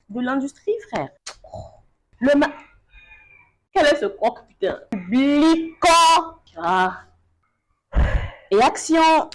de l'industrie, frère. Le ma... Quel est ce croc, putain? Publico. Ah. Et action.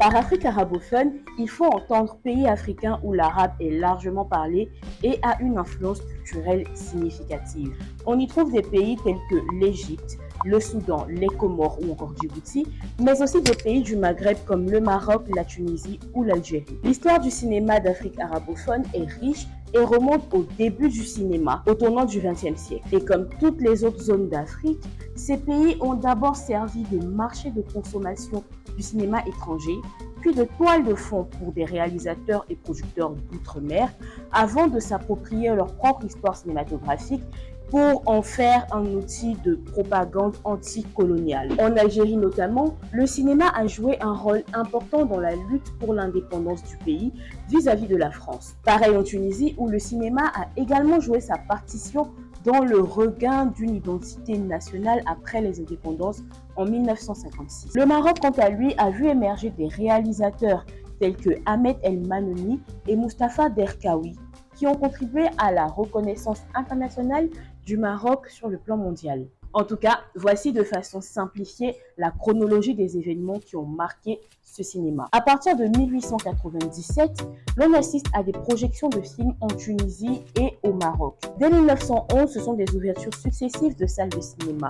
Par Afrique arabophone, il faut entendre pays africain où l'arabe est largement parlé et a une influence culturelle significative. On y trouve des pays tels que l'Égypte, le Soudan, les Comores ou encore Djibouti, mais aussi des pays du Maghreb comme le Maroc, la Tunisie ou l'Algérie. L'histoire du cinéma d'Afrique arabophone est riche et remonte au début du cinéma, au tournant du XXe siècle. Et comme toutes les autres zones d'Afrique, ces pays ont d'abord servi de marché de consommation du cinéma étranger, puis de toile de fond pour des réalisateurs et producteurs d'outre-mer, avant de s'approprier leur propre histoire cinématographique pour en faire un outil de propagande anticoloniale. En Algérie notamment, le cinéma a joué un rôle important dans la lutte pour l'indépendance du pays vis-à-vis de la France. Pareil en Tunisie, où le cinéma a également joué sa partition dans le regain d'une identité nationale après les indépendances en 1956. Le Maroc, quant à lui, a vu émerger des réalisateurs tels que Ahmed El Manouni et Mustapha Derkaoui, qui ont contribué à la reconnaissance internationale du Maroc sur le plan mondial. En tout cas, voici de façon simplifiée la chronologie des événements qui ont marqué ce cinéma. À partir de 1897, l'on assiste à des projections de films en Tunisie et au Maroc. Dès 1911, ce sont des ouvertures successives de salles de cinéma.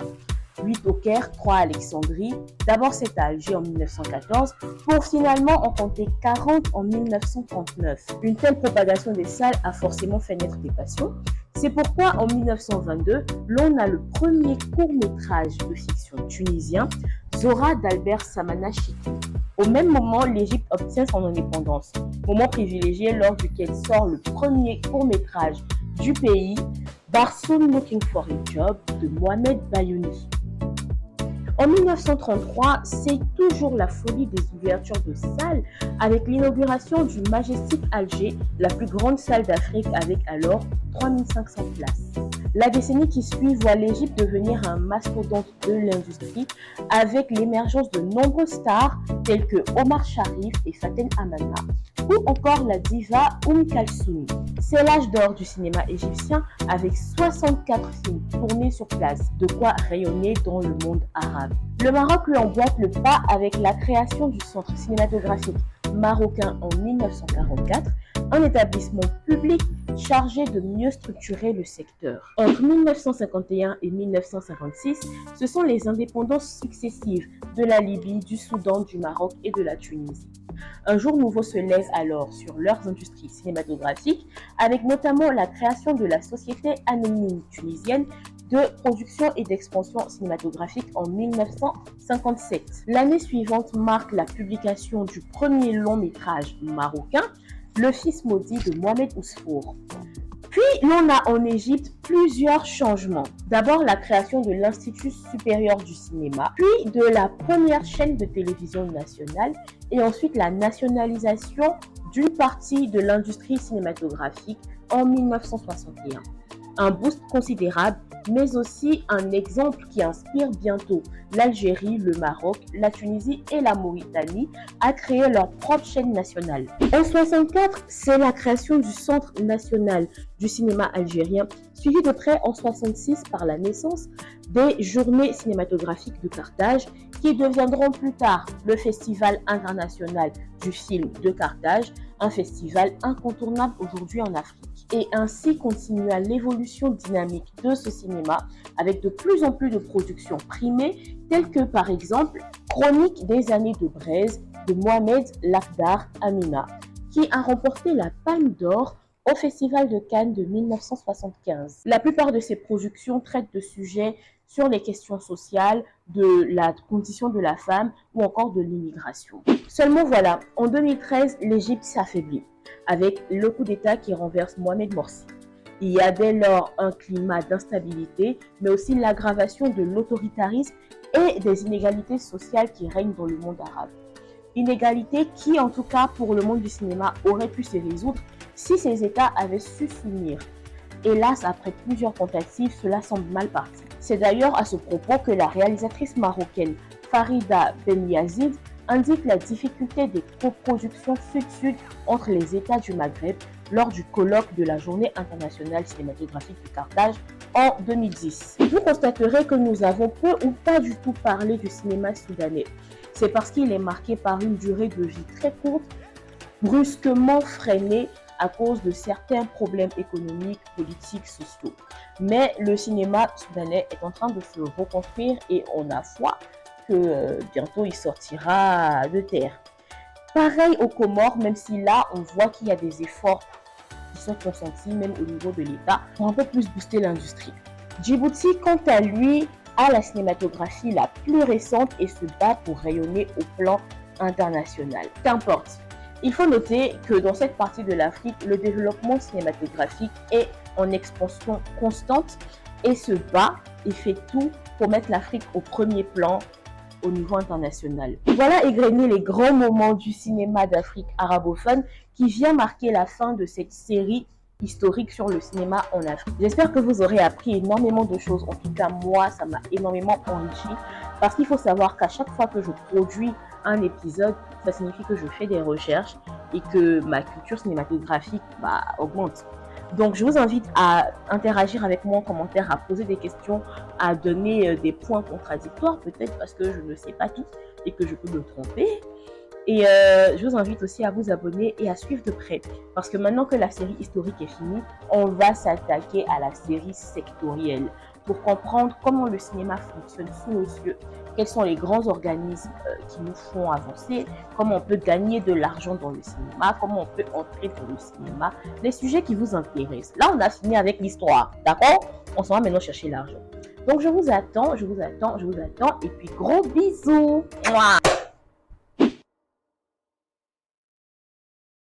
8 au Caire, 3 à Alexandrie, d'abord 7 à Alger en 1914, pour finalement en compter 40 en 1939. Une telle propagation des salles a forcément fait naître des passions. C'est pourquoi en 1922, l'on a le premier court-métrage de fiction tunisien, Zora d'Albert Samana Chiti. Au même moment, l'Égypte obtient son indépendance, moment privilégié lors duquel sort le premier court-métrage du pays, Barsoum Looking for a Job de Mohamed Bayouni. En 1933, c'est toujours la folie des ouvertures de salles avec l'inauguration du Majestic Alger, la plus grande salle d'Afrique avec alors 3500 places. La décennie qui suit voit l'Égypte devenir un mastodonte de l'industrie avec l'émergence de nombreuses stars telles que Omar Sharif et Faten Amana ou encore la diva Kalsoum. C'est l'âge d'or du cinéma égyptien avec 64 films tournés sur place, de quoi rayonner dans le monde arabe. Le Maroc lui emboîte le pas avec la création du Centre cinématographique marocain en 1944, un établissement public chargé de mieux structurer le secteur. Entre 1951 et 1956, ce sont les indépendances successives de la Libye, du Soudan, du Maroc et de la Tunisie. Un jour nouveau se lève alors sur leurs industries cinématographiques, avec notamment la création de la Société anonyme tunisienne de production et d'expansion cinématographique en 1957. L'année suivante marque la publication du premier long métrage marocain, Le Fils maudit de Mohamed Ousfour. Puis, l'on a en Égypte plusieurs changements. D'abord, la création de l'Institut supérieur du cinéma, puis de la première chaîne de télévision nationale, et ensuite la nationalisation d'une partie de l'industrie cinématographique en 1961. Un boost considérable, mais aussi un exemple qui inspire bientôt l'Algérie, le Maroc, la Tunisie et la Mauritanie à créer leur propre chaîne nationale. En 1964, c'est la création du Centre national du cinéma algérien, suivi de près en 1966 par la naissance des Journées cinématographiques de Carthage, qui deviendront plus tard le Festival international du film de Carthage, un festival incontournable aujourd'hui en Afrique. Et ainsi continua l'évolution dynamique de ce cinéma avec de plus en plus de productions primées telles que par exemple Chronique des années de braise de Mohamed Lakhdar Amina qui a remporté la Palme d'Or au Festival de Cannes de 1975. La plupart de ces productions traitent de sujets sur les questions sociales, de la condition de la femme ou encore de l'immigration. Seulement voilà, en 2013, l'Égypte s'affaiblit avec le coup d'État qui renverse Mohamed Morsi. Il y a dès lors un climat d'instabilité, mais aussi l'aggravation de l'autoritarisme et des inégalités sociales qui règnent dans le monde arabe. Inégalités qui, en tout cas pour le monde du cinéma, auraient pu se résoudre si ces États avaient su s'unir. Hélas, après plusieurs tentatives, cela semble mal parti. C'est d'ailleurs à ce propos que la réalisatrice marocaine Farida Ben Yazid indique la difficulté des coproductions sud-sud entre les États du Maghreb lors du colloque de la Journée internationale cinématographique de Carthage en 2010. Vous constaterez que nous avons peu ou pas du tout parlé du cinéma soudanais. C'est parce qu'il est marqué par une durée de vie très courte, brusquement freinée à cause de certains problèmes économiques, politiques, sociaux. Mais le cinéma soudanais est en train de se reconstruire et on a foi que bientôt il sortira de terre. Pareil aux Comores, même si là on voit qu'il y a des efforts qui sont consentis même au niveau de l'État pour un peu plus booster l'industrie. Djibouti, quant à lui, a la cinématographie la plus récente et se bat pour rayonner au plan international. Qu'importe. Il faut noter que dans cette partie de l'Afrique, le développement cinématographique est en expansion constante et se bat et fait tout pour mettre l'Afrique au premier plan au niveau international. Voilà égrenés les grands moments du cinéma d'Afrique arabophone qui vient marquer la fin de cette série historique sur le cinéma en Afrique. J'espère que vous aurez appris énormément de choses. En tout cas, moi, ça m'a énormément enrichi parce qu'il faut savoir qu'à chaque fois que je produis un épisode, ça signifie que je fais des recherches et que ma culture cinématographique augmente. Donc, je vous invite à interagir avec moi en commentaire, à poser des questions, à donner des points contradictoires, peut-être parce que je ne sais pas tout et que je peux me tromper. Et je vous invite aussi à vous abonner et à suivre de près. Parce que maintenant que la série historique est finie, on va s'attaquer à la série sectorielle pour comprendre comment le cinéma fonctionne sous nos yeux, quels sont les grands organismes qui nous font avancer, comment on peut gagner de l'argent dans le cinéma, comment on peut entrer dans le cinéma, les sujets qui vous intéressent. Là, on a fini avec l'histoire, d'accord? On s'en va maintenant chercher l'argent. Donc, je vous attends, et puis gros bisous. Mouah.